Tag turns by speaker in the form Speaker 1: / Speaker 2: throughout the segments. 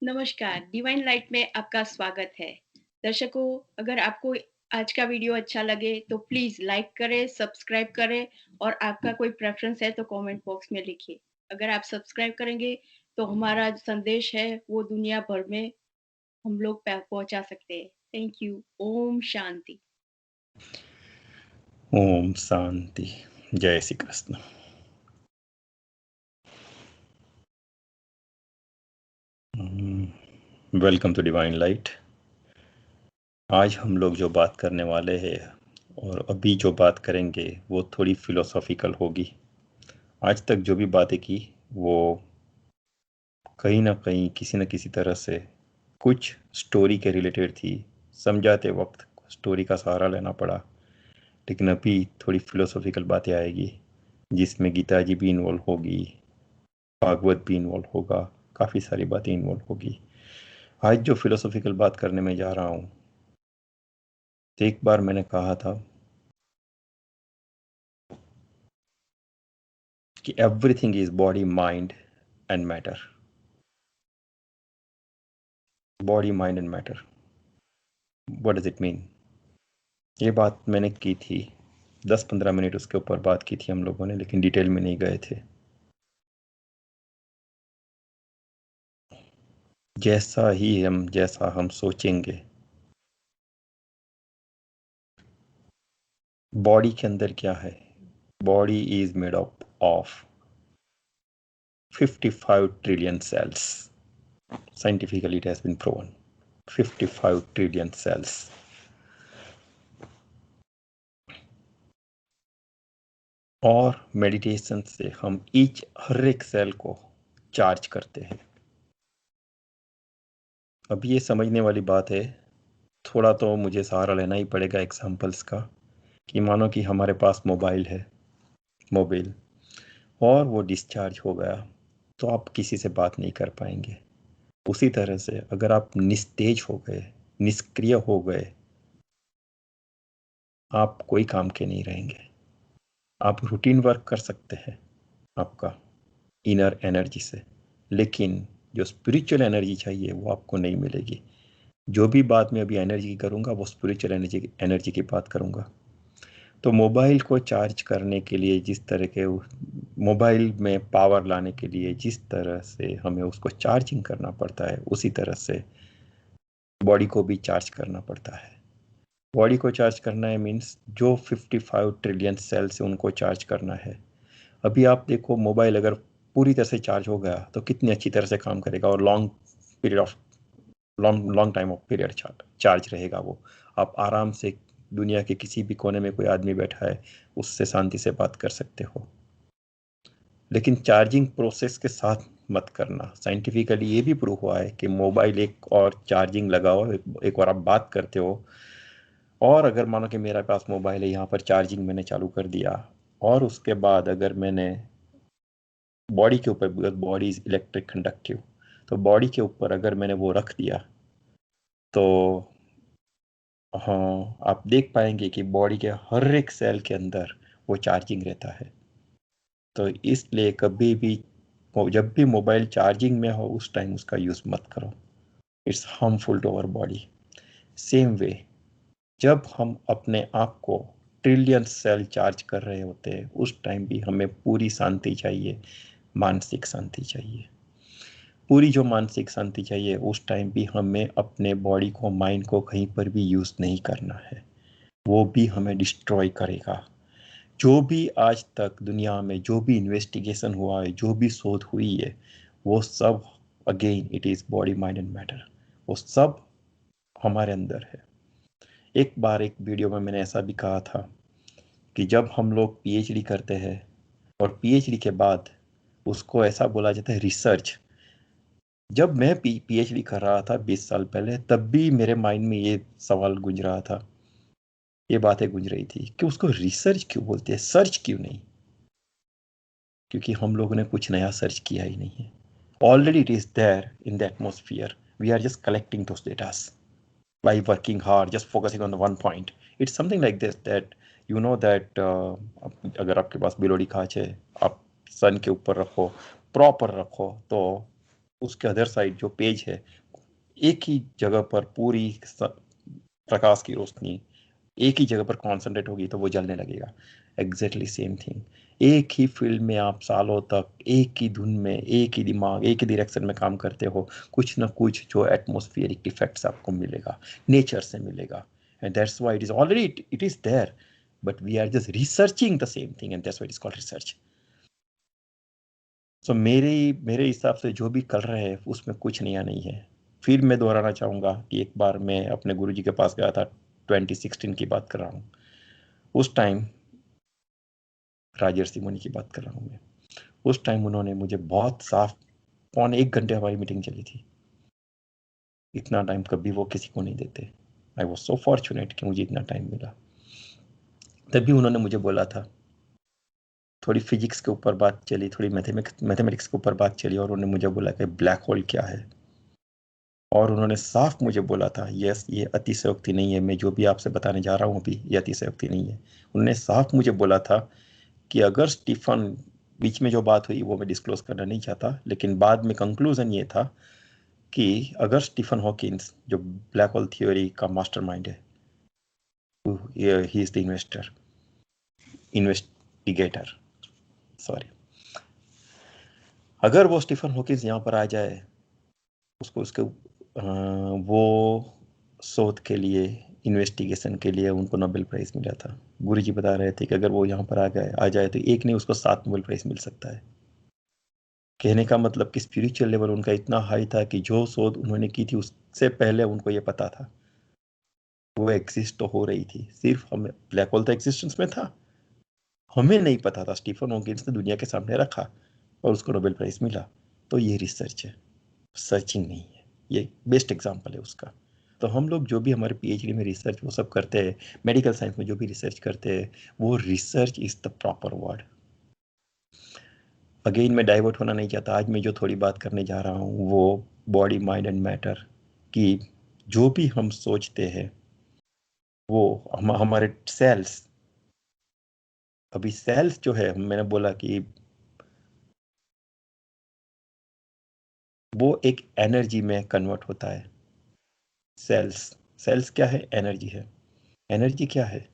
Speaker 1: नमस्कार, divine light में आपका स्वागत है। दर्शकों, अगर आपको आज का वीडियो अच्छा लगे तो प्लीज़ लाइक करें, सब्सक्राइब करें और आपका कोई प्रेफ़रेंस है तो कमेंट बॉक्स में लिखिए। अगर आप सब्सक्राइब करेंगे तो हमारा जो संदेश है वो दुनिया भर में हम लोग पहुँचा सकते हैं। Thank you. ओम शांति।
Speaker 2: ओम शांति। जय Shri Krishna. Welcome to divine light. आज हम लोग जो बात करने वाले हैं और अभी जो बात करेंगे वो थोड़ी फिलोसॉफिकल होगी। आज तक जो भी बातें की वो कहीं ना कहीं किसी न किसी तरह से कुछ स्टोरी के रिलेटेड थी। समझाते वक्त स्टोरी का सहारा लेना पड़ा, लेकिन अभी थोड़ी फिलोसॉफिकल बातें आएगी जिसमें गीता जी भी इन्वॉल्व होगी, भागवत भी इन्वॉल्व होगा, काफ़ी सारी बातें इन्वॉल्व होगी। आज जो फिलोसॉफिकल बात करने में जा रहा हूँ, तो एक बार मैंने कहा था कि everything is body mind and matter. Body mind and matter, what does it mean? ये बात मैंने की थी 10-15 मिनट, उसके ऊपर बात की थी हम लोगों ने, लेकिन डिटेल में नहीं गए थे। जैसा हम सोचेंगे, बॉडी के अंदर क्या है? Body is made up of 55 trillion cells. Scientifically it has been proven, 55 trillion cells. और मेडिटेशन से हम हर एक सेल को चार्ज करते हैं। अब ये समझने वाली बात है, थोड़ा तो मुझे सहारा लेना ही पड़ेगा एग्जांपल्स का। कि मानो कि हमारे पास मोबाइल है, मोबाइल, और वो डिस्चार्ज हो गया तो आप किसी से बात नहीं कर पाएंगे। उसी तरह से अगर आप निस्तेज हो गए, निष्क्रिय हो गए, आप कोई काम के नहीं रहेंगे। आप रूटीन वर्क कर सकते हैं आपका इनर एनर्जी से, लेकिन जो स्पिरिचुअल एनर्जी चाहिए वो आपको नहीं मिलेगी। जो भी बात मैं अभी एनर्जी की करूँगा वो स्पिरिचुअल एनर्जी की बात करूँगा। तो मोबाइल को चार्ज करने के लिए जिस तरह के मोबाइल में पावर लाने के लिए जिस तरह से हमें उसको चार्जिंग करना पड़ता है, उसी तरह से बॉडी को भी चार्ज करना पड़ता है। बॉडी को चार्ज करना है मीन्स जो 55 ट्रिलियन सेल्स है उनको चार्ज करना है। अभी आप देखो, मोबाइल अगर पूरी तरह से चार्ज हो गया तो कितनी अच्छी तरह से काम करेगा और long time of period charge रहेगा वो। आप आराम से दुनिया के किसी भी कोने में कोई आदमी बैठा है उससे शांति से बात कर सकते हो। लेकिन चार्जिंग प्रोसेस के साथ मत करना। साइंटिफिकली ये भी प्रूव हुआ है कि मोबाइल एक और चार्जिंग लगाओ, एक और आप बात करते हो, और अगर मानो कि मेरे पास मोबाइल है, यहाँ पर चार्जिंग मैंने चालू कर दिया, और उसके बाद अगर मैंने बॉडी के ऊपर, बॉडी इज इलेक्ट्रिक कंडक्टिव, तो बॉडी के ऊपर अगर मैंने वो रख दिया तो हाँ, आप देख पाएंगे कि बॉडी के हर एक सेल के अंदर वो चार्जिंग रहता है। तो इसलिए कभी भी जब भी मोबाइल चार्जिंग में हो उस टाइम उसका यूज़ मत करो। It's harmful to our body. Same way, जब हम अपने आप को ट्रिलियन सेल चार्ज कर रहे होते हैं उस टाइम भी हमें पूरी शांति चाहिए, मानसिक शांति चाहिए। पूरी जो मानसिक शांति चाहिए उस टाइम भी हमें अपने बॉडी को, माइंड को कहीं पर भी यूज़ नहीं करना है। वो भी हमें डिस्ट्रॉय करेगा। जो भी आज तक दुनिया में जो भी इन्वेस्टिगेशन हुआ है, जो भी शोध हुई है, वो सब again it is body mind and matter. वो सब हमारे अंदर है। एक बार एक वीडियो में मैंने ऐसा भी कहा था कि जब हम लोग पीएचडी करते हैं और पीएचडी के बाद उसको ऐसा बोला जाता है रिसर्च। जब मैं पीएचडी कर रहा था 20 साल पहले, तब भी मेरे माइंड में ये सवाल गूंज रहा था, ये बातें गूंज रही थी कि उसको रिसर्च क्यों बोलते हैं, सर्च क्यों नहीं? क्योंकि हम लोगों ने कुछ नया सर्च किया ही नहीं है। Already it is there in the atmosphere, we are just collecting those datas by working hard, just focusing on the one point. It's something like this that you know that अगर आपके पास बिलोड़ी खांच है, आप सन के ऊपर रखो, प्रॉपर रखो, तो उसके अदर साइड जो पेज है, एक ही जगह पर पूरी प्रकाश की रोशनी एक ही जगह पर कॉन्सेंट्रेट होगी तो वो जलने लगेगा। एग्जैक्टली सेम थिंग, एक ही फील्ड में आप सालों तक एक ही धुन में, एक ही दिमाग, एक ही डायरेक्शन में काम करते हो, कुछ ना कुछ जो एटमॉस्फेरिक इफेक्ट्स आपको मिलेगा, नेचर से मिलेगा। And that's why it is already it is there, but we are just researching the same thing and that's why it is called research. So मेरे हिसाब से जो भी कर रहे हैं उसमें कुछ नया नहीं है। फिर मैं दोहराना चाहूँगा कि एक बार मैं अपने गुरुजी के पास गया था, 2016 की बात कर रहा हूँ। उस टाइम राजर्षि मुनि की बात कर रहा हूँ मैं। उस टाइम उन्होंने मुझे बहुत साफ, 1.25 घंटे हमारी मीटिंग चली थी। इतना टाइम कभी वो किसी को नहीं देते। आई वॉज सो फॉर्चुनेट कि मुझे इतना टाइम मिला। तभी उन्होंने मुझे बोला था, थोड़ी फिजिक्स के ऊपर बात चली, थोड़ी मैथमेटिक्स के ऊपर बात चली, और उन्होंने मुझे बोला कि ब्लैक होल क्या है। और उन्होंने साफ मुझे बोला था, यस ये अतिशयोक्ति नहीं है, मैं जो भी आपसे बताने जा रहा हूँ अभी ये अतिशयोक्ति नहीं है। उन्होंने साफ मुझे बोला था कि अगर स्टीफन, बीच में जो बात हुई वो मैं डिस्क्लोज करना नहीं चाहता, लेकिन बाद में कंक्लूजन ये था कि अगर स्टीफन हॉकिंस जो ब्लैक होल थ्योरी का मास्टरमाइंड है, he is the investigator, sorry, अगर वो स्टीफन हॉकिंस यहाँ पर आ जाए, उसको उसके वो शोध के लिए, इन्वेस्टिगेशन के लिए उनको नोबेल प्राइज मिला था। गुरुजी बता रहे थे कि अगर वो यहाँ पर आ जाए तो एक नहीं उसको 7 नोबेल प्राइज मिल सकता है। कहने का मतलब कि स्पिरिचुअल लेवल उनका इतना हाई था कि जो शोध उन्होंने की थी उससे पहले उनको ये पता था वो एग्जिस्ट तो हो रही थी, सिर्फ हमें ब्लैक होल तो एग्जिस्टेंस में था, हमें नहीं पता था। स्टीफन हॉकिंस ने दुनिया के सामने रखा और उसको नोबेल प्राइज मिला। तो ये रिसर्च है, सर्चिंग नहीं है। ये बेस्ट एग्जांपल है उसका। तो हम लोग जो भी हमारे पीएचडी में रिसर्च वो सब करते हैं, मेडिकल साइंस में जो भी रिसर्च करते हैं, वो research is the proper word. Again मैं डाइवर्ट होना नहीं चाहता। आज मैं जो थोड़ी बात करने जा रहा हूँ वो बॉडी, माइंड एंड मैटर की, जो भी हम सोचते हैं वो हमारे सेल्स, अभी सेल्स जो है मैंने बोला कि वो एक एनर्जी में कन्वर्ट होता है। सेल्स, सेल्स क्या है? एनर्जी है। एनर्जी क्या है?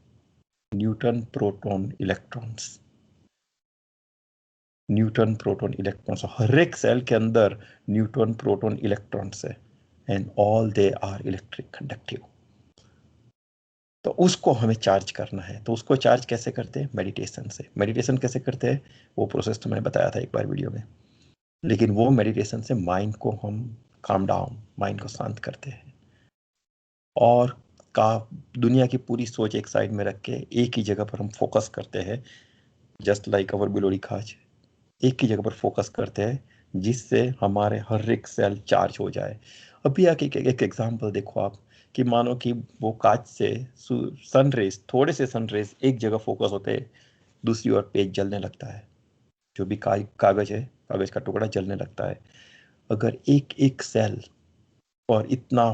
Speaker 2: Neutron, proton, electrons. Neutron, proton, electrons, हर एक सेल के अंदर न्यूटन, प्रोटॉन, इलेक्ट्रॉन्स है, and all they are electric conductive. तो उसको हमें चार्ज करना है। तो उसको चार्ज कैसे करते हैं? मेडिटेशन से। मेडिटेशन कैसे करते हैं वो प्रोसेस तो मैंने बताया था एक बार वीडियो में, लेकिन वो मेडिटेशन से माइंड को हम काम डाउन, माइंड को शांत करते हैं, और का दुनिया की पूरी सोच एक साइड में रख के एक ही जगह पर हम फोकस करते हैं, जस्ट लाइक अवर बिलोड़ी खाज। एक ही जगह पर फोकस करते हैं जिससे हमारे हर एक सेल चार्ज हो जाए। अभी आके एक एग्जांपल देखो आप, कि मानो कि वो कांच से सन रेज, थोड़े से सन रेज एक जगह फोकस होते हैं, दूसरी ओर पेज जलने लगता है। जो भी कागज है, कागज का टुकड़ा जलने लगता है। अगर एक एक सेल और इतना,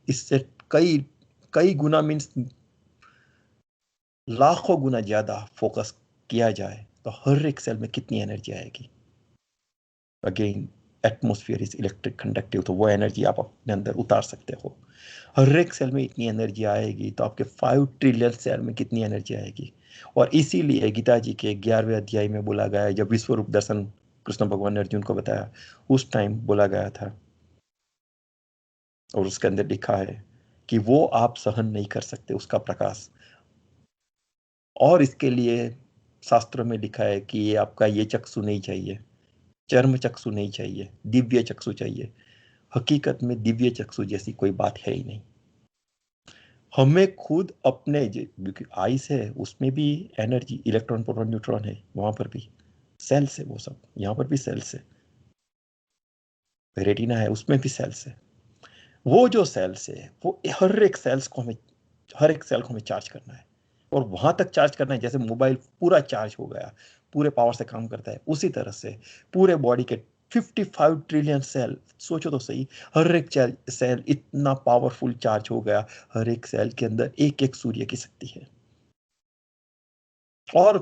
Speaker 2: इससे कई कई गुना, मीन्स लाखों गुना ज्यादा फोकस किया जाए तो हर एक सेल में कितनी एनर्जी आएगी। Again, atmosphere is electric conductive, तो वो एनर्जी आप अपने अंदर उतार सकते हो। हर एक सेल में इतनी एनर्जी आएगी तो आपके 5 ट्रिलियन सेल में कितनी एनर्जी आएगी। और इसीलिए गीता जी के 11वें अध्याय में बोला गया है, जब विश्व रूप दर्शन कृष्ण भगवान ने अर्जुन को बताया, उस टाइम बोला गया था, और उसके अंदर लिखा है कि वो आप सहन नहीं कर सकते उसका प्रकाश। और इसके लिए शास्त्रों में लिखा है कि ये आपका ये चक्षु नहीं चाहिए, चर्म चक्षु नहीं चाहिए, दिव्य चक्षु चाहिए। हकीकत में दिव्य चक्षु जैसी कोई बात है ही नहीं। हमें खुद अपने आईज है उसमें भी एनर्जी, इलेक्ट्रॉन, प्रोटॉन, न्यूट्रॉन है, वहां पर भी सेल्स है, वो सब यहाँ पर भी सेल्स है। रेटिना है उसमें भी सेल्स है। वो जो सेल्स है वो हर एक सेल्स को हमें, हर एक सेल को हमें चार्ज करना है, और वहां तक चार्ज करना है जैसे मोबाइल पूरा चार्ज हो गया, पूरे पावर से काम करता है, उसी तरह से पूरे बॉडी के 55 ट्रिलियन सेल, सोचो तो सही, हर एक सेल इतना पावरफुल चार्ज हो गया। हर एक सेल के अंदर एक एक सूर्य की शक्ति है, और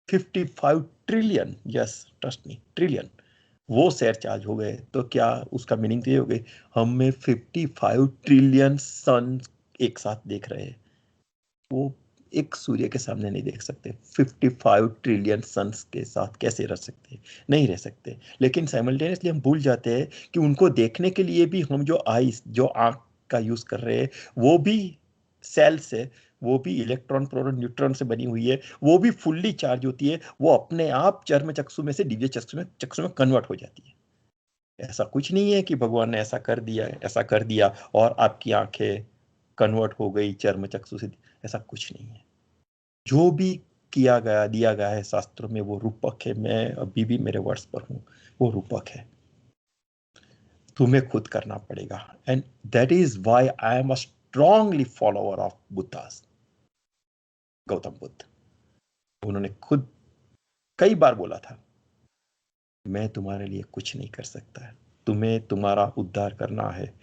Speaker 2: 55 trillion, yes trust me, trillion वो शेयर चार्ज हो गए तो क्या उसका मीनिंग तो ये हो गई हमें 55 ट्रिलियन सन एक साथ देख रहे हैं। वो एक सूर्य के सामने नहीं देख सकते। 55 ट्रिलियन सन्स के साथ कैसे रह सकते? नहीं रह सकते। लेकिन साइमल्टेनियसली हम भूल जाते हैं कि उनको देखने के लिए भी हम जो आईज जो आंख का यूज कर रहे हैं वो भी सेल से, वो भी इलेक्ट्रॉन प्रोटॉन न्यूट्रॉन से बनी हुई है, वो भी फुल्ली चार्ज होती है, वो अपने आप चर्म चक्षु में से दिव्य चक्षु में कन्वर्ट हो जाती है। ऐसा कुछ नहीं है कि भगवान ने ऐसा कर दिया, ऐसा कर दिया और आपकी आंखें कन्वर्ट हो गई चर्म चक्षु से। ऐसा कुछ नहीं है। जो भी किया गया दिया गया है शास्त्रों में वो रूपक है। मैं अभी भी मेरे वर्ड्स पर हूं, वो रूपक है। तुम्हें खुद करना पड़ेगा। And that is why I am a strongly follower of Buddhas, Gautam Buddha. उन्होंने खुद कई बार बोला था मैं तुम्हारे लिए कुछ नहीं कर सकता है, तुम्हें तुम्हारा उद्धार करना है,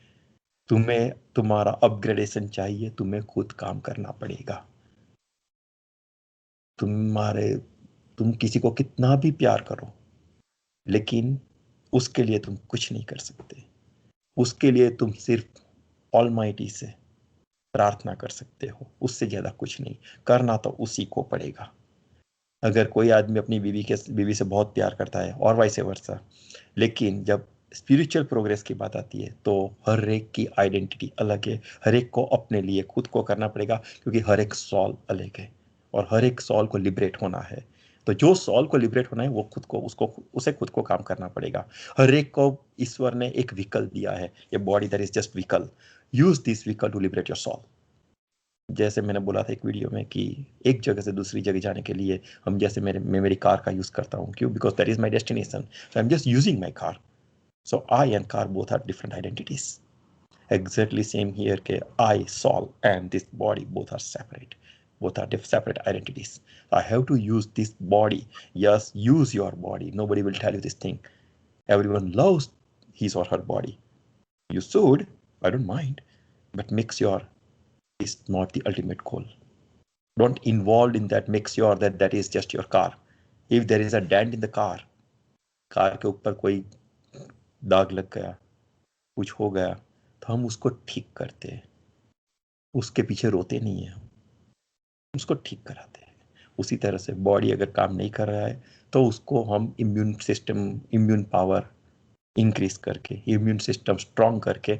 Speaker 2: तुम्हें तुम्हारा अपग्रेडेशन चाहिए, तुम्हें खुद काम करना पड़ेगा। तुम्हारे तुम किसी को कितना भी प्यार करो लेकिन उसके लिए तुम कुछ नहीं कर सकते। उसके लिए तुम सिर्फ ऑलमाइटी से प्रार्थना कर सकते हो, उससे ज्यादा कुछ नहीं। करना तो उसी को पड़ेगा। अगर कोई आदमी अपनी बीवी से बहुत प्यार करता है और वाइस वर्सा, लेकिन जब स्पिरिचुअल प्रोग्रेस की बात आती है तो हर एक की आइडेंटिटी अलग है। हर एक को अपने लिए खुद को करना पड़ेगा क्योंकि हर एक सॉल अलग है और हर एक सॉल को लिबरेट होना है। तो जो सॉल को लिबरेट होना है वो खुद को उसको उसे खुद को काम करना पड़ेगा। हर एक को ईश्वर ने एक व्हीकल दिया है, ये body that is just vehicle. Use this vehicle to liberate your soul. जैसे मैंने बोला था एक वीडियो में कि एक जगह से दूसरी जगह जाने के लिए हम जैसे मैं मेरी कार का यूज करता हूँ, क्यों? Because that is my destination, so I am just using my car. So I and car both are different identities. Exactly same here ke I, soul and this body both are separate. Both are separate identities. I have to use this body. Yes, use your body. Nobody will tell you this thing. Everyone loves his or her body. You should, I don't mind, but make sure it's not the ultimate goal. Don't involve in that. Make sure that that is just your car. If there is a dent in the car, car के ऊपर कोई दाग लग गया, कुछ हो गया, तो हम उसको ठीक करते हैं, उसके पीछे रोते नहीं है, हम उसको ठीक कराते हैं। उसी तरह से बॉडी अगर काम नहीं कर रहा है तो उसको हम immune system, immune power increase करके, इम्यून सिस्टम स्ट्रॉन्ग करके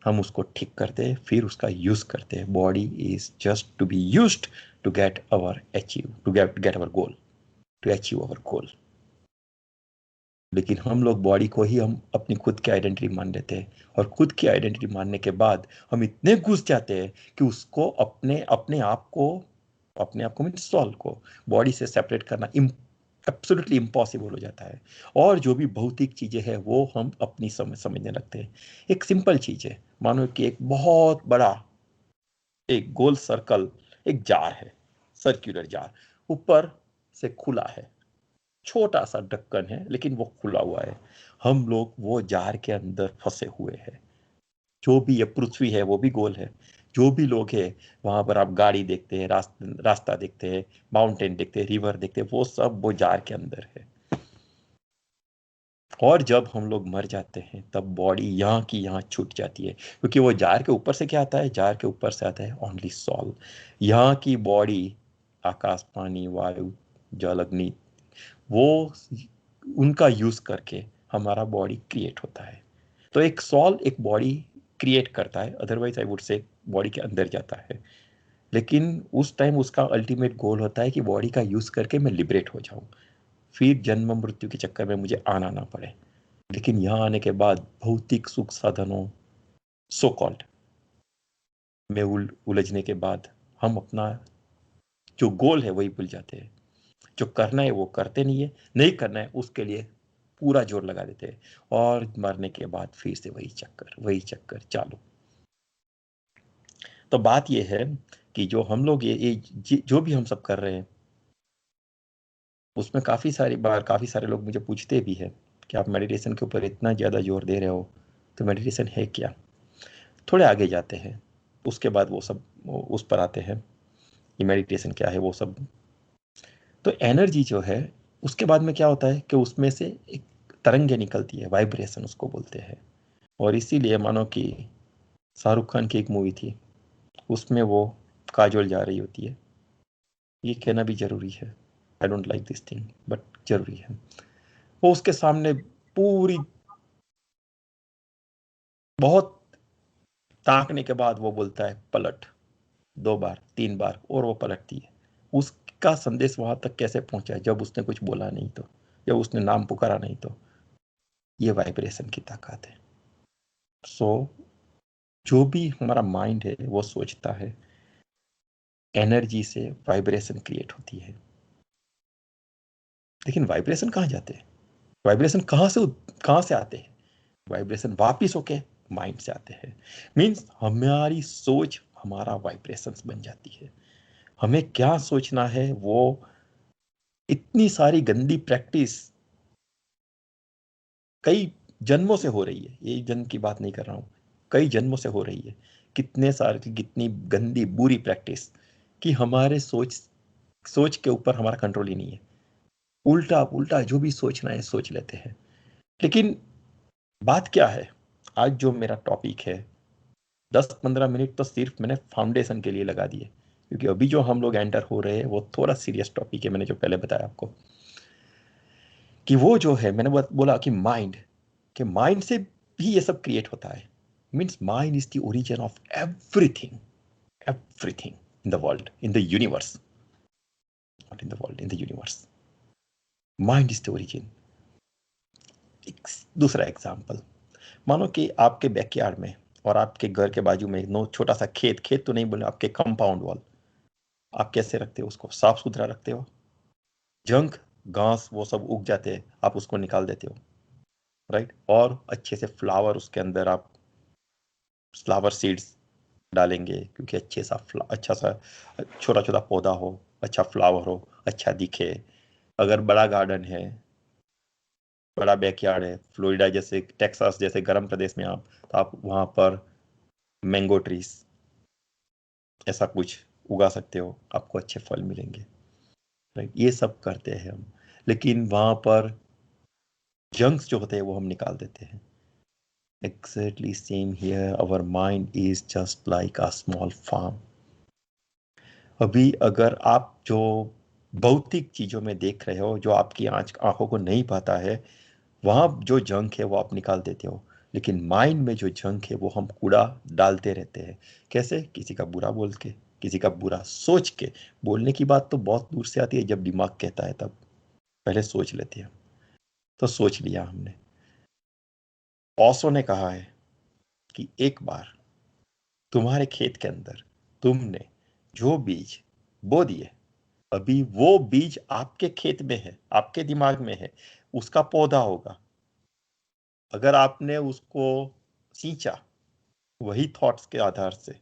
Speaker 2: हम उसको ठीक करते हैं, फिर उसका यूज करते हैं। Body is just to be used to get our achieve, to get our goal, to achieve our goal. लेकिन हम लोग बॉडी को ही हम अपनी खुद की आइडेंटिटी मान लेते हैं और खुद की आइडेंटिटी मानने के बाद हम इतने घुस जाते हैं कि उसको अपने अपने आप को मीन सॉल को बॉडी से सेपरेट करना एब्सोल्युटली इम्पॉसिबल हो जाता है। और जो भी भौतिक चीजें हैं वो हम अपनी समझने लगते हैं। एक सिंपल चीज है, मानो कि एक बहुत बड़ा एक गोल सर्कल, एक जार है, सर्कुलर जार, ऊपर से खुला है, छोटा सा ढक्कन है लेकिन वो खुला हुआ है। हम लोग वो जार के अंदर फंसे हुए हैं। जो भी ये पृथ्वी है वो भी गोल है, जो भी लोग हैं वहां पर आप गाड़ी देखते हैं, रास्ता देखते हैं, माउंटेन देखते हैं, रिवर देखते हैं, वो सब वो जार के अंदर है। और जब हम लोग मर जाते हैं तब बॉडी यहाँ की यहाँ छूट जाती है, क्योंकि वो जार के ऊपर से क्या आता है? जार के ऊपर से आता है ओनली सॉल। यहाँ की बॉडी आकाश, पानी, वायु, जल, अग्नि, वो उनका यूज करके हमारा बॉडी क्रिएट होता है। तो एक सॉल एक बॉडी क्रिएट करता है, otherwise I would say body के अंदर जाता है। लेकिन उस टाइम उसका अल्टीमेट गोल होता है कि बॉडी का यूज करके मैं लिबरेट हो जाऊं, फिर जन्म मृत्यु के चक्कर में मुझे आना ना पड़े। लेकिन यहाँ आने के बाद भौतिक सुख साधनों सो कॉल्ड में उलझने के बाद हम अपना जो गोल है वही भूल जाते हैं। जो करना है वो करते नहीं है, नहीं करना है उसके लिए पूरा जोर लगा देते हैं और मरने के बाद फिर से वही चक्कर चालू। तो बात ये है कि जो हम लोग ये जो भी हम सब कर रहे हैं उसमें काफी सारे लोग मुझे पूछते भी है कि आप मेडिटेशन के ऊपर इतना ज्यादा जोर दे रहे हो तो मेडिटेशन है क्या? थोड़े आगे जाते हैं, उसके बाद उस पर आते हैं कि मेडिटेशन क्या है वो सब। तो एनर्जी जो है उसके बाद में क्या होता है कि उसमें से एक तरंगे निकलती है, वाइब्रेशन उसको बोलते हैं। और इसीलिए मानो कि शाहरुख खान की एक मूवी थी, उसमें वो काजोल जा रही होती है, ये कहना भी जरूरी है, I don't like this thing but जरूरी है। वो उसके सामने पूरी बहुत ताकने के बाद वो बोलता है पलट, 2 बार 3 बार, और वो पलटती है। उसका संदेश वहां तक कैसे पहुंचा, जब उसने कुछ बोला नहीं तो, जब उसने नाम पुकारा नहीं तो। ये वाइब्रेशन की ताकत है। सो जो भी हमारा माइंड है वो सोचता है, एनर्जी से वाइब्रेशन क्रिएट होती है। लेकिन वाइब्रेशन कहाँ जाते हैं, वाइब्रेशन कहाँ से आते हैं? वाइब्रेशन वापिस होके माइंड से आते हैं। मीन्स हमारी सोच हमारा वाइब्रेशंस बन जाती है। हमें क्या सोचना है, वो इतनी सारी गंदी प्रैक्टिस कई जन्मों से हो रही है, ये जन्म की बात नहीं कर रहा हूं, कई जन्मों से हो रही है। कितने साल की कितनी गंदी बुरी प्रैक्टिस कि हमारे सोच के ऊपर हमारा कंट्रोल ही नहीं है। उल्टा उल्टा जो भी सोचना है सोच लेते हैं। लेकिन बात क्या है, आज जो मेरा टॉपिक है, 10-15 मिनट तो सिर्फ मैंने फाउंडेशन के लिए लगा दिए, क्योंकि अभी जो हम लोग एंटर हो रहे हैं वो थोड़ा सीरियस टॉपिक है। मैंने जो पहले बताया आपको कि वो जो है, मैंने बोला कि माइंड, के माइंड से भी ये सब क्रिएट होता है। Means mind is the origin of everything, everything in the world, in the universe, not in the world, in the universe. Mind is the origin. एक दूसरा एग्जाम्पल, मानो कि आपके बैकयार्ड में और आपके घर के बाजू में नो छोटा सा खेत, खेत तो नहीं बोले, आपके कंपाउंड वॉल, आप कैसे रखते हो उसको? साफ सुथरा रखते हो? जंक घास वो सब उग जाते हैं, आप उसको निकाल देते हो, राइट? और अच्छे से फ्लावर उसके अंदर आप फ्लावर सीड्स डालेंगे, क्योंकि अच्छा सा छोटा छोटा पौधा हो, अच्छा फ्लावर हो, अच्छा दिखे। अगर बड़ा गार्डन है, बड़ा बैकयार्ड है, फ्लोरिडा जैसे, टेक्सास जैसे गर्म प्रदेश में आप, तो आप वहां पर मैंगो ट्रीज ऐसा कुछ उगा सकते हो, आपको अच्छे फल मिलेंगे, राइट? ये सब करते हैं हम, लेकिन वहां पर जंक्स जो होते हैं वो हम निकाल देते हैं। Exactly same here, our mind is just like a small farm. अभी अगर आप जो भौतिक चीजों में देख रहे हो, जो आपकी आंखों को नहीं पाता है, वहां जो जंक है वो आप निकाल देते हो। लेकिन माइंड में जो जंक है वो हम कूड़ा डालते रहते हैं। कैसे? किसी का बुरा बोल के, किसी का बुरा सोच के। बोलने की बात तो बहुत दूर से आती है, जब दिमाग कहता है तब। पहले सोच लेते हैं, तो सोच लिया हमने। ओशो ने कहा है कि एक बार तुम्हारे खेत के अंदर तुमने जो बीज बो दिए, अभी वो बीज आपके खेत में है, आपके दिमाग में है, उसका पौधा होगा। अगर आपने उसको सींचा वही थॉट्स के आधार से,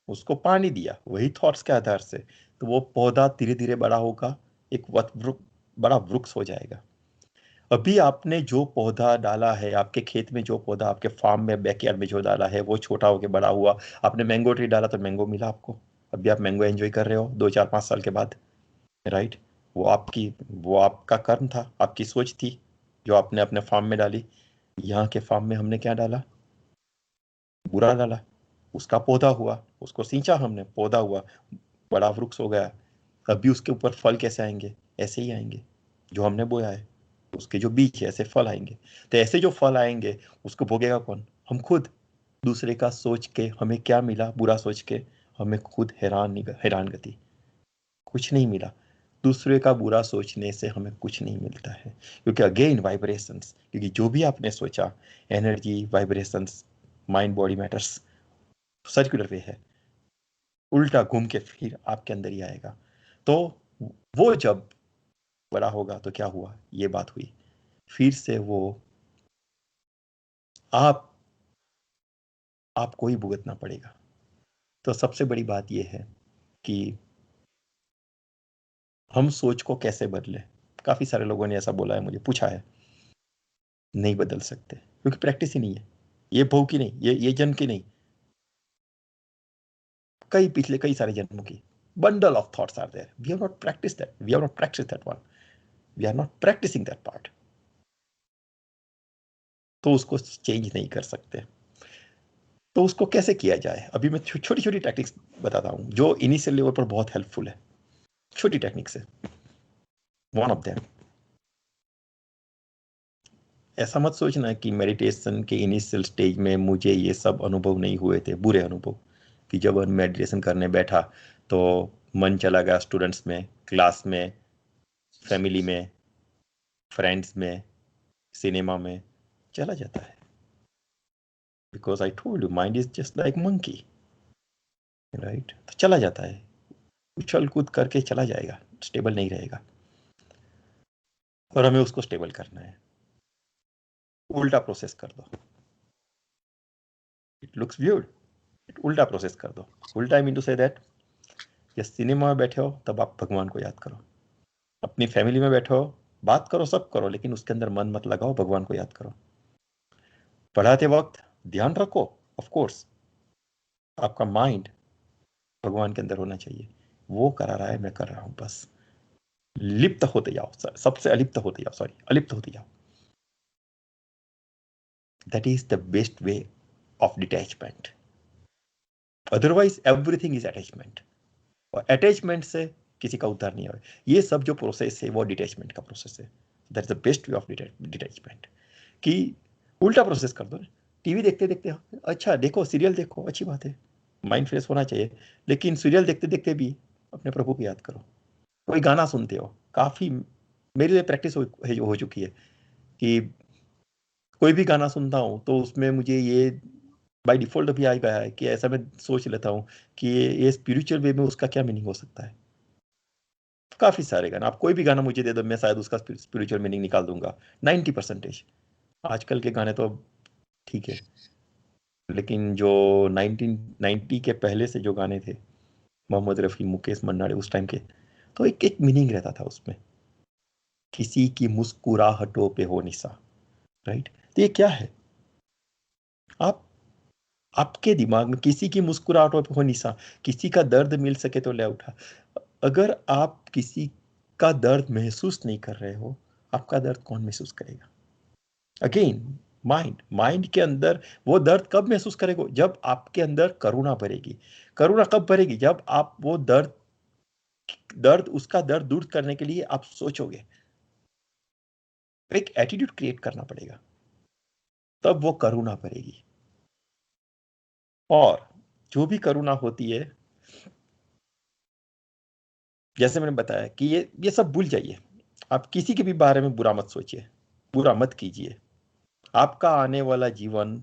Speaker 2: उसको पानी दिया वही थॉट्स के आधार से, तो वो पौधा धीरे धीरे बड़ा होगा, एक बड़ा वृक्ष हो जाएगा। अभी आपने जो पौधा डाला है, आपके खेत में जो पौधा, आपके फार्म में बैकयार्ड में जो डाला है, वो छोटा होकर बड़ा हुआ। आपने मैंगो ट्री डाला तो मैंगो मिला आपको, अभी आप मैंगो एंजॉय कर रहे हो 2 4 5 साल के बाद, राइट? वो आपका कर्म था, आपकी सोच थी, जो आपने अपने फार्म में डाली। यहाँ के फार्म में हमने क्या डाला? बुरा डाला, उसका पौधा हुआ, उसको सींचा हमने, पौधा हुआ, बड़ा वृक्ष हो गया। अभी उसके ऊपर फल कैसे आएंगे? ऐसे ही आएंगे, जो हमने बोया है उसके जो बीज है, ऐसे फल आएंगे। तो ऐसे जो फल आएंगे उसको भोगेगा कौन? हम खुद। दूसरे का सोच के हमें क्या मिला? बुरा सोच के हमें खुद हैरान गति, कुछ नहीं मिला। दूसरे का बुरा सोचने से हमें कुछ नहीं मिलता है, क्योंकि अगेन वाइब्रेशंस, क्योंकि जो भी आपने सोचा, energy, vibrations, mind body matters, circular way है, उल्टा घूम के फिर आपके अंदर ही आएगा। तो वो जब बड़ा होगा तो क्या हुआ, ये बात हुई, फिर से वो आप आपको ही भुगतना पड़ेगा। तो सबसे बड़ी बात यह है कि हम सोच को कैसे बदले। काफी सारे लोगों ने ऐसा बोला है, मुझे पूछा है, नहीं बदल सकते क्योंकि प्रैक्टिस ही नहीं है। ये भव की नहीं, ये जन्म की नहीं, पिछले कई सारे जन्मों की bundle of thoughts are there. We have not practice that, we have not practice that one, we are not practicing that part. तो उसको चेंज नहीं कर सकते। तो उसको कैसे किया जाए, अभी मैं छोटी छोटी टेक्निक्स बताता हूँ जो इनिशियल लेवल पर बहुत हेल्पफुल है। छोटी टेक्निक्स है। वन ऑफ देम, ऐसा मत सोचना कि मेडिटेशन के इनिशियल स्टेज में मुझे ये सब अनुभव नहीं हुए थे, बुरे अनुभव, कि जब मेडिटेशन करने बैठा तो मन चला गया स्टूडेंट्स में, क्लास में, फैमिली में, फ्रेंड्स में, सिनेमा में, चला जाता है। Because I told you mind is just like monkey, right? तो चला जाता है, उछल कूद करके चला जाएगा, स्टेबल नहीं रहेगा। और हमें उसको स्टेबल करना है। उल्टा प्रोसेस कर दो। इट लुक्स वियर्ड, उल्टा प्रोसेस कर दो। उल्टा I mean to say that, जब सिनेमा में बैठे हो तब आप भगवान को याद करो, अपनी फैमिली में बैठे हो, बात करो, सब करो, लेकिन उसके अंदर मन मत लगाओ, भगवान को याद करो। पढ़ाते वक्त ध्यान रखो, ऑफ कोर्स आपका माइंड भगवान के अंदर होना चाहिए। वो करा रहा है, मैं कर रहा हूं, बस लिप्त होते जाओ, सबसे अलिप्त होते जाओ, सॉरी, अलिप्त होते जाओ। That is the best way of detachment. Otherwise everything is attachment, और अटैचमेंट से किसी का उद्धार नहीं होगा। ये सब जो प्रोसेस है वो डिटैचमेंट का प्रोसेस है। That is the best way of detachment. कि उल्टा प्रोसेस कर दो। टीवी देखते देखते, अच्छा देखो, सीरियल देखो, अच्छी बात है, माइंड फ्रेश होना चाहिए, लेकिन सीरियल देखते देखते भी अपने प्रभु को याद करो। कोई गाना सुनते हो, काफी मेरे लिए प्रैक्टिस हो चुकी है कि कोई भी गाना सुनता हूँ तो उसमें मुझे ये बाय डिफॉल्ट भी आ गया है कि ऐसा मैं सोच लेता हूँ कि ये स्पिरिचुअल वे में उसका क्या मीनिंग हो सकता है। काफी सारे गाना, आप कोई भी गाना मुझे दे दो, मैं शायद उसका स्पिरिचुअल मीनिंग निकाल दूंगा 90%। आजकल के गाने तो ठीक है, लेकिन जो 1990 के पहले से जो गाने थे, मोहम्मद रफ़ी, मुकेश मन्नाडे, उस टाइम के, तो एक एक मीनिंग रहता था उसमें। किसी की मुस्कुराहटों पे हो निशा, राइट? तो ये क्या है? आप आपके दिमाग में किसी की मुस्कुराहटों पे हो निशा, किसी का दर्द मिल सके तो ले उठा। अगर आप किसी का दर्द महसूस नहीं कर रहे हो, आपका दर्द कौन महसूस करेगा? अगेन, माइंड के अंदर वो दर्द कब महसूस करेगा? जब आपके अंदर करुणा भरेगी। करुणा कब भरेगी? जब आप वो उसका दर्द दूर करने के लिए आप सोचोगे। एक एटीट्यूड क्रिएट करना पड़ेगा, तब वो करुणा भरेगी। और जो भी करुणा होती है, जैसे मैंने बताया कि ये सब भूल जाइए। आप किसी के भी बारे में बुरा मत सोचिए, बुरा मत कीजिए। आपका आने वाला जीवन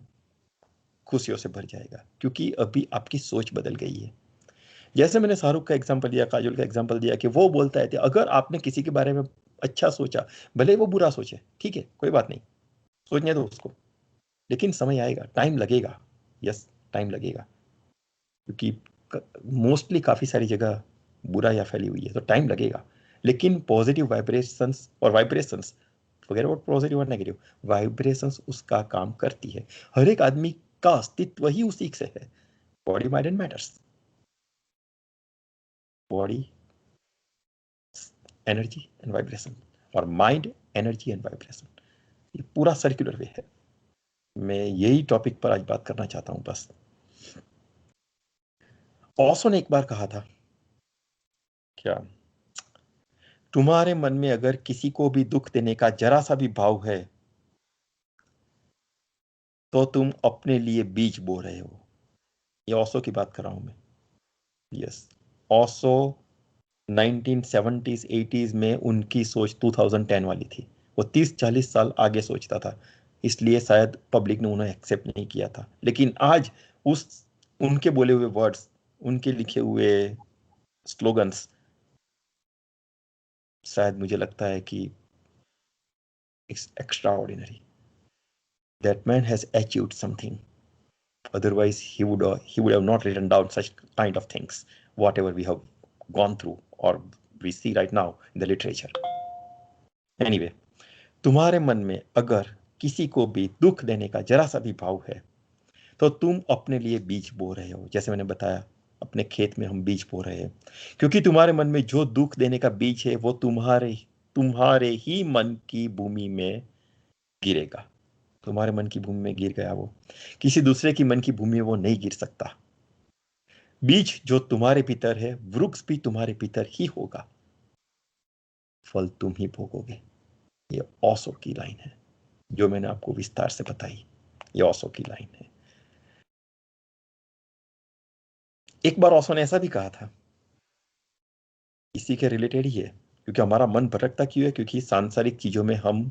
Speaker 2: खुशियों से भर जाएगा, क्योंकि अभी आपकी सोच बदल गई है। जैसे मैंने शाहरुख का एग्जांपल दिया, काजोल का एग्जांपल दिया, कि वो बोलता है कि अगर आपने किसी के बारे में अच्छा सोचा, भले वो बुरा सोचे, ठीक है, कोई बात नहीं, सोचने दो उसको, लेकिन समय आएगा, टाइम लगेगा। यस, टाइम लगेगा, क्योंकि मोस्टली काफी सारी जगह बुरा या फैली हुई है, तो टाइम लगेगा। लेकिन पॉजिटिव वाइब्रेशंस और वाइब्रेशंस, फॉरगेट अबाउट पॉजिटिव और नेगेटिव, वाइब्रेशंस उसका काम करती है। हर एक आदमी का अस्तित्व ही उसी से है। Body, mind and matters. Body, energy and vibration, और माइंड, एनर्जी एंड वाइब्रेशन। ये पूरा सर्कुलर वे है। मैं यही टॉपिक पर आज बात करना चाहता हूं बस। ओशो ने एक बार कहा था, क्या, तुम्हारे मन में अगर किसी को भी दुख देने का जरा सा भी भाव है, तो तुम अपने लिए बीज बो रहे हो। ये ओशो की बात कर रहा हूं मैं। यस, ओशो 1970s 80s में उनकी सोच 2010 वाली थी। वो 30-40 साल आगे सोचता था, इसलिए शायद पब्लिक ने उन्हें एक्सेप्ट नहीं किया था। लेकिन आज उस उनके बोले हुए वर्ड्स, उनके लिखे हुए स्लोगन्स, शायद मुझे लगता है कि it's extra ordinary. That man has achieved something, otherwise he would have not written down such kind of things, whatever we have gone through or we see right now in the literature. Anyway, तुम्हारे मन में अगर किसी को भी दुख देने का जरा सा भी भाव है, तो तुम अपने लिए बीज बो रहे हो। जैसे मैंने बताया, अपने खेत में हम बीज बो रहे हैं, क्योंकि तुम्हारे मन में जो दुख देने का बीज है वो तुम्हारे तुम्हारे ही मन की भूमि में गिरेगा। तुम्हारे मन की भूमि में गिर गया वो, किसी दूसरे की मन की भूमि में वो नहीं गिर सकता। बीज जो तुम्हारे भीतर है, वृक्ष भी तुम्हारे भीतर ही होगा, फल तुम ही भोगोगे। ये ओशो की लाइन है, जो मैंने आपको विस्तार से बताई। ये ओशो की लाइन है। एक बार ओशो ने ऐसा भी कहा था, इसी के रिलेटेड ही है, क्योंकि हमारा मन भटकता क्यों है? क्योंकि सांसारिक चीजों में हम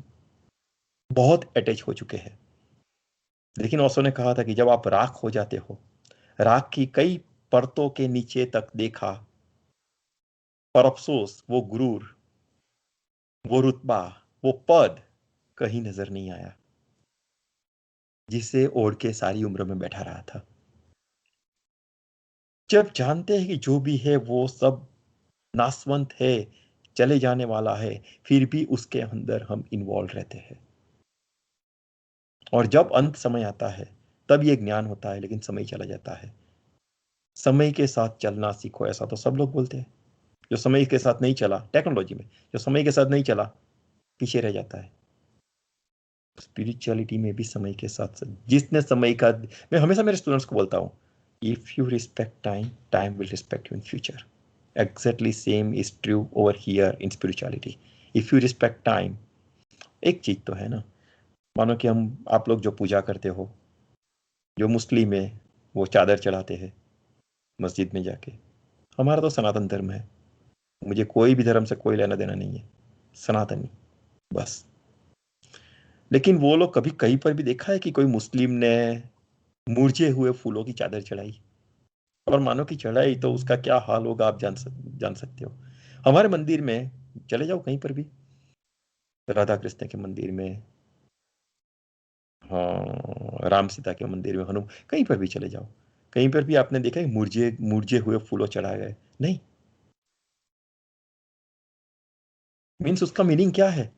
Speaker 2: बहुत अटैच हो चुके हैं। लेकिन ओशो ने कहा था कि जब आप राख हो जाते हो, राख की कई परतों के नीचे तक देखा, पर अफसोस वो गुरूर, वो रुतबा, वो पद कहीं नजर नहीं आया, जिसे ओढ़ के सारी उम्र में बैठा रहा था। जब जानते हैं कि जो भी है वो सब नासवंत है, चले जाने वाला है, फिर भी उसके अंदर हम इन्वॉल्व रहते हैं। और जब अंत समय आता है, तब ये ज्ञान होता है, लेकिन समय चला जाता है। समय के साथ चलना सीखो, ऐसा तो सब लोग बोलते हैं। जो समय के साथ नहीं चला, टेक्नोलॉजी में जो समय के साथ नहीं चला, पीछे रह जाता है। स्पिरिचुअलिटी में भी समय के साथ जिसने समय का, मैं हमेशा मेरे स्टूडेंट्स को बोलता हूं, if you respect time, time will respect you in future. Exactly same is true over here in spirituality. If you respect time, एक चीज तो है ना, मानो कि हम, आप लोग जो पूजा करते हो, जो मुस्लिम है वो चादर चढ़ाते हैं मस्जिद में जाके, हमारा तो सनातन धर्म है, मुझे कोई भी धर्म से कोई लेना देना नहीं है, सनातनी बस। लेकिन वो लोग कभी कहीं पर भी देखा है कि कोई मुस्लिम ने मुरझे हुए फूलों की चादर चढ़ाई? और मानो कि चढ़ाई तो उसका क्या हाल होगा आप जान सकते हो। हमारे मंदिर में चले जाओ कहीं पर भी, राधा कृष्ण के मंदिर में, हाँ राम सीता के मंदिर में, हनुमान, कहीं पर भी चले जाओ, कहीं पर भी आपने देखा है मुरझे मुरझे हुए फूलों चढ़ाए गए? नहीं। मीन्स उसका मीनिंग क्या है?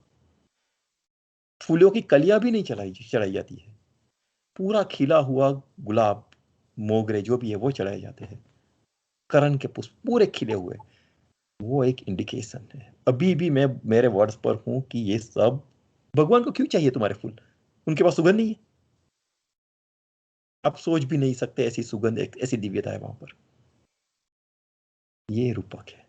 Speaker 2: फूलों की कलियां भी नहीं चढ़ाई जाती है, पूरा खिला हुआ गुलाब, मोगरे जो भी है वो चढ़ाए जाते हैं, करण के पुष्प पूरे खिले हुए। वो एक इंडिकेशन है, अभी भी मैं मेरे वर्ड्स पर हूं कि ये सब भगवान को क्यों चाहिए तुम्हारे फूल? उनके पास सुगंध नहीं है? आप सोच भी नहीं सकते ऐसी सुगंध, ऐसी दिव्यता है वहां पर। ये रूपक है।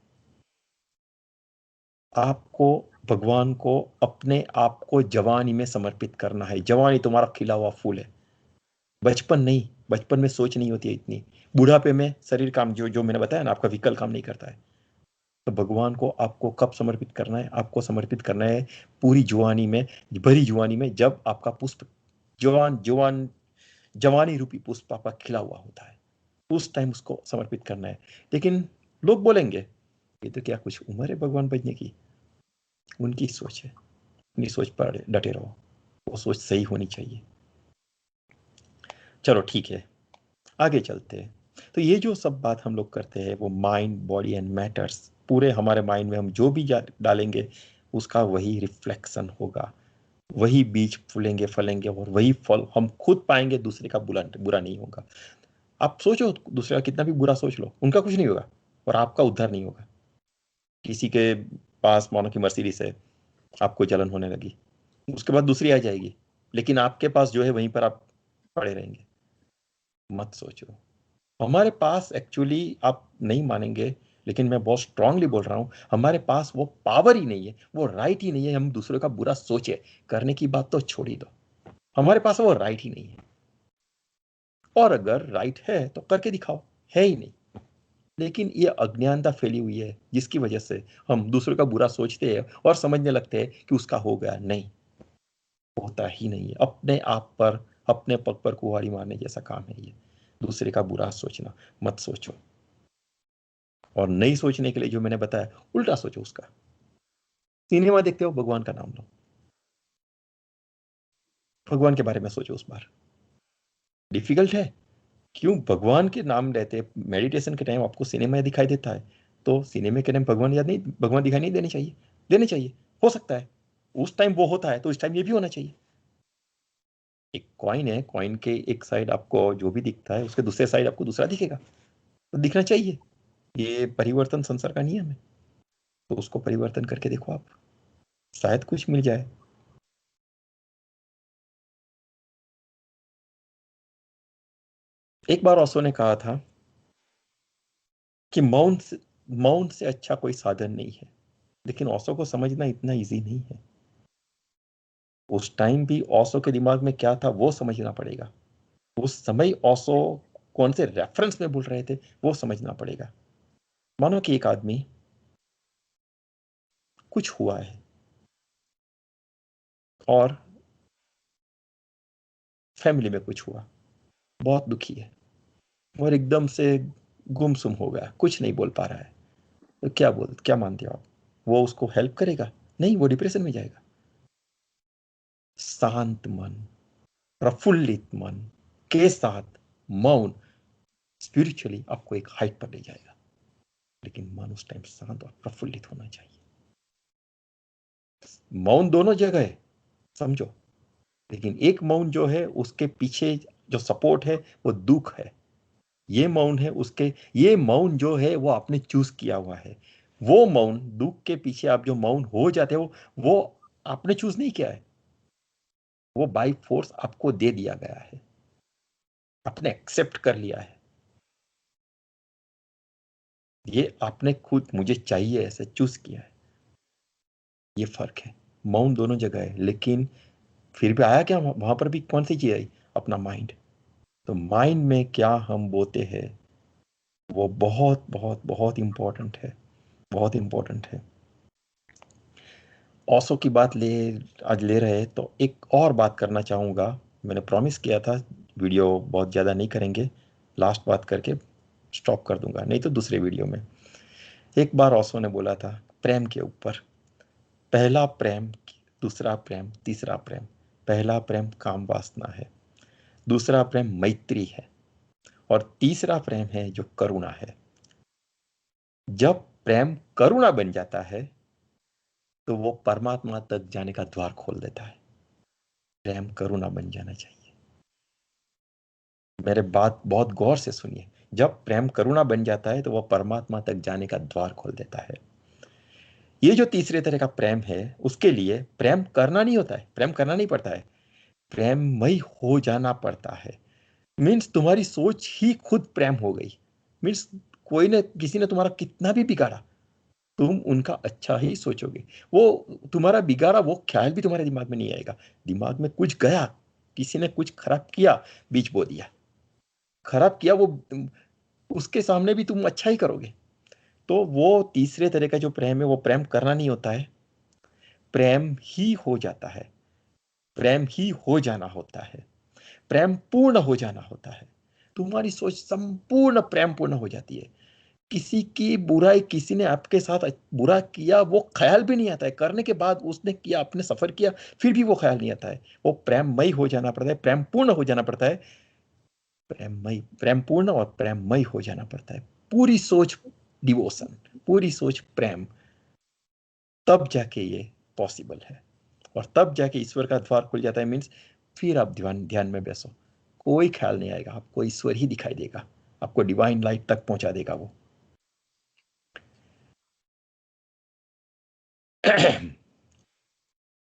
Speaker 2: आपको भगवान को अपने आप को जवानी में समर्पित करना है। जवानी तुम्हारा खिला हुआ फूल है, बचपन नहीं। बचपन में सोच नहीं होती है इतनी, बुढ़ापे में शरीर काम, जो जो मैंने बताया ना, आपका विकल काम नहीं करता है। तो भगवान को आपको कब समर्पित करना है? आपको समर्पित करना है पूरी जुआनी में, भरी जुआनी में, जब आपका पुष्प, जवान जवान जवानी रूपी पुष्प आपका खिला हुआ होता है, उस टाइम उसको समर्पित करना है। लेकिन लोग बोलेंगे ये तो क्या कुछ उम्र है भगवान बजने की? उनकी सोच है, उनकी सोच पर डटे रहो, वो सोच सही होनी चाहिए। चलो ठीक है, आगे चलते हैं। तो ये जो सब बात हम लोग करते हैं, वो माइंड, बॉडी एंड मैटर्स, पूरे हमारे माइंड में हम जो भी डालेंगे, उसका वही रिफ्लेक्शन होगा, वही बीज फूलेंगे फलेंगे, और वही फल हम खुद पाएंगे। दूसरे का बुरा बुरा नहीं होगा। आप सोचो, दूसरे का कितना भी बुरा सोच लो, उनका कुछ नहीं होगा और आपका उद्धार नहीं होगा। किसी के पास मानो कि मर्सिडीज है, आपको जलन होने लगी, उसके बाद दूसरी आ जाएगी, लेकिन आपके पास जो है वहीं पर आप पड़े रहेंगे। मत सोचो। हमारे पास एक्चुअली, आप नहीं मानेंगे, लेकिन मैं बहुत स्ट्रांगली बोल रहा हूं, हमारे पास वो पावर ही नहीं है, वो राइट ही नहीं है, हम दूसरे का बुरा सोचे। करने की बात तो छोड़ ही दो, हमारे पास वो राइट ही नहीं है। और अगर राइट है तो करके दिखाओ, है ही नहीं। लेकिन ये अज्ञानता फैली हुई है, जिसकी वजह से हम दूसरे का बुरा सोचते हैं और समझने लगते हैं कि उसका हो गया। नहीं, होता ही नहीं है। अपने आप पर, अपने पग पर कुल्हाड़ी मारने जैसा काम है ये, दूसरे का बुरा सोचना। मत सोचो। और नहीं सोचने के लिए जो मैंने बताया, उल्टा सोचो उसका। सिनेमा देखते हो, भगवान का नाम लो, भगवान के बारे में सोचो उस बार। डिफिकल्ट है? क्यों? भगवान के नाम लेते, मेडिटेशन के टाइम आपको सिनेमा दिखाई देता है, तो सिनेमा के टाइम भगवान याद नहीं, भगवान दिखाई नहीं देने चाहिए? देने चाहिए। हो सकता है उस टाइम वो होता है, तो इस टाइम ये भी होना चाहिए। एक कॉइन है, कॉइन के एक साइड आपको जो भी दिखता है, उसके दूसरे साइड आपको दूसरा दिखेगा, तो दिखना चाहिए। ये परिवर्तन संसार का नियम है, तो उसको परिवर्तन करके देखो आप, शायद कुछ मिल जाए। एक बार ओशो ने कहा था कि मौन से अच्छा कोई साधन नहीं है, लेकिन ओशो को समझना इतना इजी नहीं है। उस टाइम भी ओशो के दिमाग में क्या था वो समझना पड़ेगा। उस समय ओशो कौन से रेफरेंस में बोल रहे थे वो समझना पड़ेगा। मानो कि एक आदमी, कुछ हुआ है और फैमिली में कुछ हुआ, बहुत दुखी है और एकदम से गुमसुम हो गया, कुछ नहीं बोल पा रहा है। तो क्या मानते हो आप? वो उसको हेल्प करेगा? नहीं, वो डिप्रेशन में जाएगा। शांत मन, प्रफुल्लित मन के साथ मौन स्पिरिचुअली आपको एक हाइट पर ले जाएगा, लेकिन मन उस टाइम शांत और प्रफुल्लित होना चाहिए। मौन दोनों जगह है, समझो, लेकिन एक मौन जो है उसके पीछे जो सपोर्ट है वो दुख है। ये मौन है उसके, ये मौन जो है वो आपने चूज किया हुआ है। वो मौन, दुख के पीछे आप जो मौन हो जाते हो वो आपने चूज नहीं किया है, वो बाय फोर्स आपको दे दिया गया है, आपने एक्सेप्ट कर लिया है। ये आपने खुद मुझे चाहिए ऐसे चूज किया है। ये फर्क है। मौन दोनों जगह है, लेकिन फिर भी आया क्या वहां पर भी? कौन सी चीज आई? अपना माइंड। तो माइंड में क्या हम बोते हैं वो बहुत बहुत बहुत इंपॉर्टेंट है, बहुत इंपॉर्टेंट है। ओशो की बात आज ले रहे तो एक और बात करना चाहूंगा। मैंने प्रॉमिस किया था वीडियो बहुत ज़्यादा नहीं करेंगे, लास्ट बात करके स्टॉप कर दूंगा, नहीं तो दूसरे वीडियो में। एक बार ओशो ने बोला था प्रेम के ऊपर, पहला प्रेम, दूसरा प्रेम, तीसरा प्रेम। पहला प्रेम काम वासना है, दूसरा प्रेम मैत्री है, और तीसरा प्रेम है जो करुणा है। जब प्रेम करुणा बन जाता है तो वो परमात्मा तक जाने का द्वार खोल देता है। प्रेम करुणा बन जाना चाहिए। मेरे बात बहुत गौर से सुनिए। जब प्रेम करुणा बन जाता है तो वह परमात्मा तक जाने का द्वार खोल देता है। ये जो तीसरे तरह का प्रेम है, उसके लिए प्रेम करना नहीं होता है, प्रेम करना नहीं पड़ता है, प्रेममय हो जाना पड़ता है। मीन्स तुम्हारी सोच ही खुद प्रेम हो गई। मीन्स कोई ने, किसी ने तुम्हारा कितना भी बिगाड़ा, तुम उनका अच्छा ही सोचोगे। वो तुम्हारा बिगाड़ा वो ख्याल भी तुम्हारे दिमाग में नहीं आएगा। दिमाग में कुछ गया, किसी ने कुछ खराब किया, बीच बो दिया, खराब किया, वो उसके सामने भी तुम अच्छा ही करोगे। तो वो तीसरे तरह का जो प्रेम है वो प्रेम करना नहीं होता है, प्रेम ही हो जाता है, प्रेम ही हो जाना होता है, प्रेम पूर्ण हो जाना होता है। तुम्हारी सोच संपूर्ण प्रेम पूर्ण हो जाती है। किसी की बुराई, किसी ने आपके साथ बुरा किया, वो ख्याल भी नहीं आता है। करने के बाद उसने किया, आपने सफर किया, फिर भी वो ख्याल नहीं आता है। वो प्रेममय हो जाना पड़ता है, प्रेम पूर्ण हो जाना पड़ता है। प्रेममय, प्रेम पूर्ण और प्रेममय हो जाना पड़ता है। पूरी सोच डिवोशन, पूरी सोच प्रेम, तब जाके ये पॉसिबल है। और तब जाके ईश्वर का द्वार खुल जाता है। मीन्स फिर आप ध्यान ध्यान में बैसो, कोई ख्याल नहीं आएगा, आपको ईश्वर ही दिखाई देगा, आपको डिवाइन लाइट तक पहुंचा देगा वो।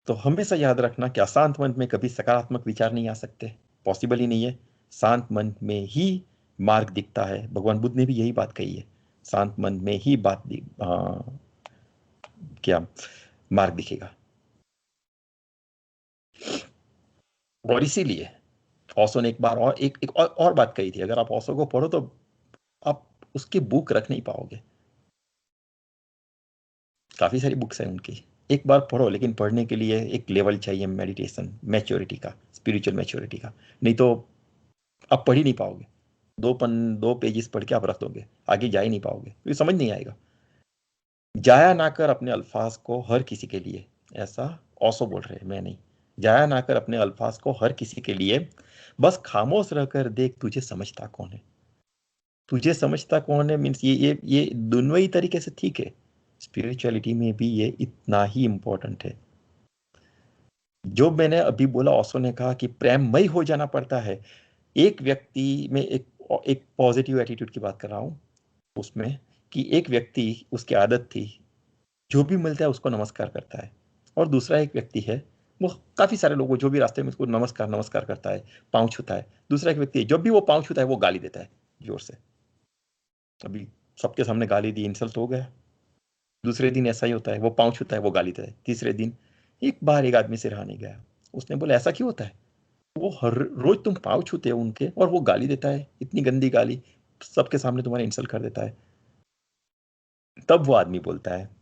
Speaker 2: तो हमेशा याद रखना कि अशांत मन में कभी सकारात्मक विचार नहीं आ सकते, पॉसिबल ही नहीं है। शांत मन में ही मार्ग दिखता है। भगवान बुद्ध ने भी यही बात कही है, शांत मन में ही क्या मार्ग दिखेगा। और इसीलिए ओशो ने एक बार और और बात कही थी, अगर आप ओशो को पढ़ो तो आप उसकी बुक रख नहीं पाओगे। काफी सारी बुक्स हैं उनकी, एक बार पढ़ो, लेकिन पढ़ने के लिए एक लेवल चाहिए मेडिटेशन मैच्योरिटी का, स्पिरिचुअल मैच्योरिटी का। नहीं तो आप पढ़ ही नहीं पाओगे। 2 पेजेस पढ़ के आप रख दोगे, आगे जा ही नहीं पाओगे, क्योंकि समझ नहीं आएगा। जाया ना कर अपने अल्फाज को हर किसी के लिए, ऐसा ओशो बोल रहे हैं, मैं नहीं। जाया ना कर अपने अल्फाज को हर किसी के लिए, बस खामोश रहकर देख तुझे समझता कौन है। तुझे समझता कौन है मीन्स ये दोनों ही तरीके से ठीक है। स्पिरिचुअलिटी में भी ये इतना ही इंपॉर्टेंट है। जो मैंने अभी बोला, ओशो ने कहा कि प्रेममय हो जाना पड़ता है। एक व्यक्ति में एक पॉजिटिव एटीट्यूड की बात कर रहा हूं उसमें, कि एक व्यक्ति, उसकी आदत थी जो भी मिलता है उसको नमस्कार करता है, और दूसरा एक व्यक्ति है वो काफी सारे लोगों जो भी रास्ते में उसको नमस्कार नमस्कार करता है, पाँव छूता है। दूसरा एक व्यक्ति है, जब भी वो पाँव छूता है वो गाली देता है जोर से। अभी सबके सामने गाली दी, इंसल्ट हो गया। दूसरे दिन ऐसा ही होता है, वो पाँव छूता है, वो गाली देता है। तीसरे दिन एक बार एक आदमी से रहा नहीं गया, उसने बोला ऐसा क्यों होता है? वो हर रोज तुम पाँव छूते हो उनके और वो गाली देता है, इतनी गंदी गाली, सबके सामने तुम्हारे इंसल्ट कर देता है। तब वो आदमी बोलता है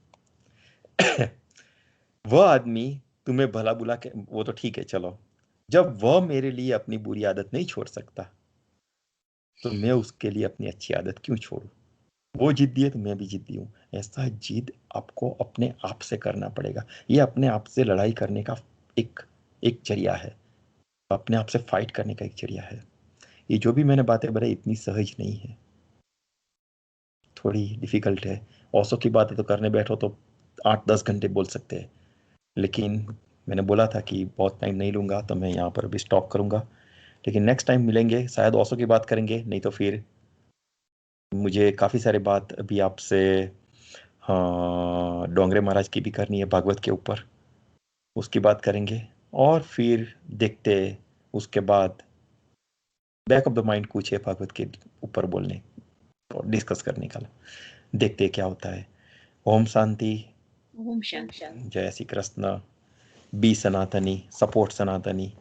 Speaker 2: वह आदमी तुम्हें भला बुला के, वो तो ठीक है चलो, जब वह मेरे लिए अपनी बुरी आदत नहीं छोड़ सकता तो मैं उसके लिए अपनी अच्छी आदत क्यों छोड़ूं? वो जिद्दी है तो मैं भी जिद्दी हूं। ऐसा जिद आपको अपने आप से करना पड़ेगा। ये अपने आप से लड़ाई करने का एक एक जरिया है, अपने आप से फाइट करने का एक जरिया है। ये जो भी मैंने बातें बताई इतनी सहज नहीं है, थोड़ी डिफिकल्ट है। औसों की बातें तो करने बैठो तो 8-10 घंटे बोल सकते हैं, लेकिन मैंने बोला था कि बहुत टाइम नहीं लूंगा, तो मैं यहाँ पर अभी स्टॉप करूंगा। लेकिन नेक्स्ट टाइम मिलेंगे, शायद औसों की बात करेंगे, नहीं तो फिर मुझे काफ़ी सारे बात अभी आपसे, हाँ, डोंगरे महाराज की भी करनी है भागवत के ऊपर, उसकी बात करेंगे। और फिर देखते उसके बाद बैक ऑफ द माइंड कुछ है भागवत के ऊपर बोलने और डिस्कस करने का, देखते क्या होता है। ओम शांति,
Speaker 1: ओम शांति।
Speaker 2: जय श्री कृष्ण। बी सनातनी, सपोर्ट सनातनी,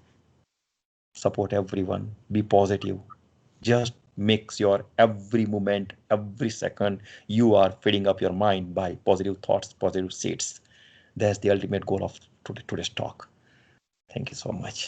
Speaker 2: support everyone, be positive, just makes your every moment, every second you are filling up your mind by positive thoughts, positive seeds. That's the ultimate goal of today's talk. Thank you so much.